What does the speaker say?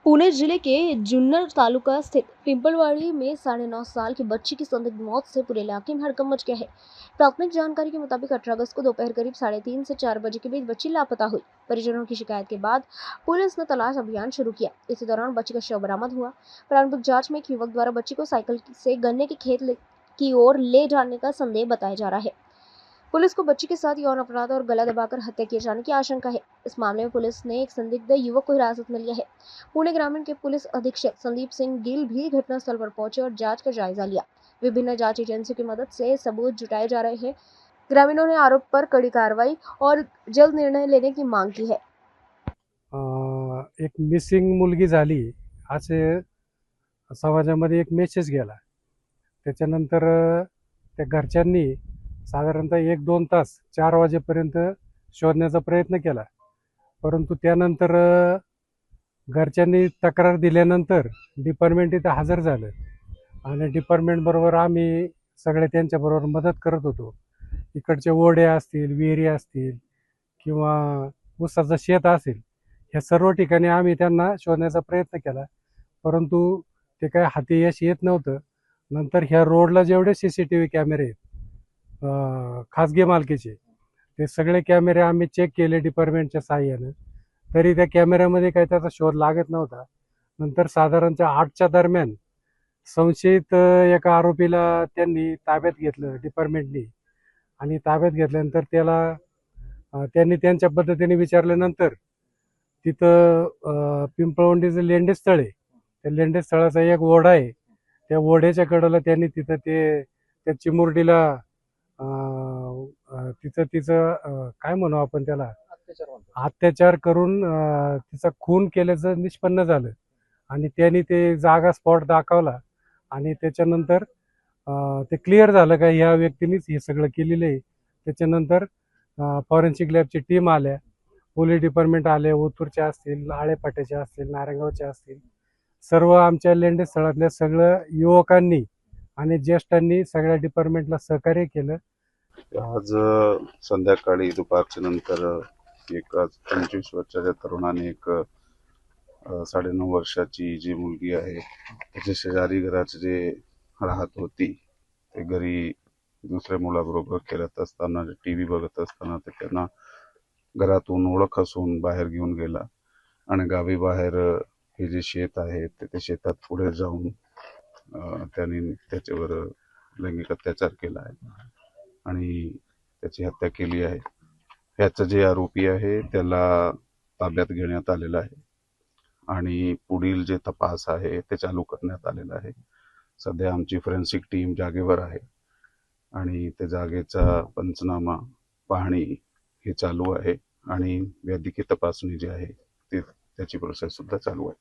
पुणे जिले के जुन्नर तालुका स्थित पिंपलवाड़ी में 9.5 साल की बच्ची की संदिग्ध मौत से पूरे इलाके में हड़कंप मच गया है। प्राथमिक जानकारी के मुताबिक 18 अगस्त को दोपहर करीब 3:30 से 4 बजे के बीच बच्ची लापता हुई। परिजनों की शिकायत के बाद पुलिस ने तलाश अभियान शुरू किया। इसी दौरान बच्ची का शव बरामद हुआ। प्रारंभिक जांच में एक युवक द्वारा बच्ची को साइकिल से गन्ने के खेत की ओर ले जाने का संदेह बताया जा रहा है। पुलिस को बच्ची के साथ यौन अपराध और गला दबाकर हत्या किए जाने की आशंका है। इस मामले में पुलिस ने एक संदिग्ध युवक को हिरासत में लिया है। पुणे ग्रामीण के पुलिस अधीक्षक संदीप सिंह गिल भी घटनास्थल पर पहुंचे और जांच का जायजा लिया। विभिन्न जांच एजेंसियों की मदद से सबूत जुटाए जा रहे हैं। ग्रामीणों ने आरोप पर कड़ी कार्रवाई और जल्द निर्णय लेने की मांग की है। एक मिसिंग मुलगी झाली असे समाजामध्ये एक मेसेज गेला। त्याच्यानंतर त्या घरच्यांनी साधारणतः 1-2 तास 4 वाजेपर्यंत शोधण्याचा प्रयत्न केला, परंतु त्यानंतर घरच्यांनी तक्रार दिल्यानंतर डिपार्टमेंट इथं हजर झालं आणि डिपार्टमेंट बरोबर आम्ही सगळे त्यांच्याबरोबर मदत करत होतो। इकडचे ओढे असतील, विहिरी असतील किंवा ऊसाचं शेत असेल, ह्या सर्व ठिकाणी आम्ही त्यांना शोधण्याचा प्रयत्न केला, परंतु ते काही हाती यश येत नव्हतं। नंतर ह्या रोडला जेवढे CCTV कॅमेरे आहेत खाजगी मालकीचे, ते सगळे कॅमेरे आम्ही चेक केले डिपार्टमेंटच्या सहाय्यानं, तरी त्या कॅमेऱ्यामध्ये काही त्याचा शोध लागत नव्हता। नंतर साधारणतः 8च्या दरम्यान संशयित एका आरोपीला त्यांनी ताब्यात घेतलं डिपार्टमेंटनी आणि ताब्यात घेतल्यानंतर त्याला त्यांनी त्यांच्या पद्धतीने विचारल्यानंतर तिथं पिंपळवंडीचं लेंडेस्थळ आहे, त्या लेंडेस्थळाचा एक ओढा आहे, त्या ओढ्याच्या कडेला त्यांनी तिथं त्या चिमुरडीला तिचं काय म्हणू आपण त्याला अत्याचार करून तिचा खून केल्याचं निष्पन्न झालं आणि त्यांनी ते जागा स्पॉट दाखवला आणि त्याच्यानंतर ते क्लिअर झालं का ह्या व्यक्तीनेच हे सगळं केलेलं आहे। त्याच्यानंतर फॉरेन्सिक लॅबची टीम आल्या, पोलीस डिपार्टमेंट आले, ओतूरचे असतील, आळेपाट्याचे असतील, नारायणगावचे असतील, सर्व आमच्या लेंडेस्थळातल्या सगळं युवकांनी आणि ज्येष्ठांनी सगळ्या डिपार्टमेंटला सहकार्य केलं। आज संध्याकाळी दुपारच्या नंतर एक 25 वर्षाच्या तरुणाने एक 9.5 वर्षाची जी मुलगी आहे त्याच्या शेजारी घरात जे राहत होती, ते घरी दुसऱ्या मुलाबरोबर खेळत असताना TV बघत असताना ते त्यांना घरातून ओळख असून बाहेर घेऊन गेला आणि गावी बाहेर हे जे शेत आहे ते शेतात पुढे जाऊन त्यांनी त्याच्यावर लैंगिक अत्याचार केला आहे आणि त्याची हत्या केली आहे। ह्याचा जे आरोपी आहे त्याला ताब्यात घेण्यात आलेला आहे आणि पुढील जे तपास आहे ते चालू करण्यात आलेला आहे। सध्या आमची फॉरेन्सिक टीम जागेवर आहे आणि त्या जागेचा पंचनामा पाहणी हे चालू आहे आणि वैद्यकीय तपासणी जी आहे त्याची प्रोसेस सुद्धा चालू आहे।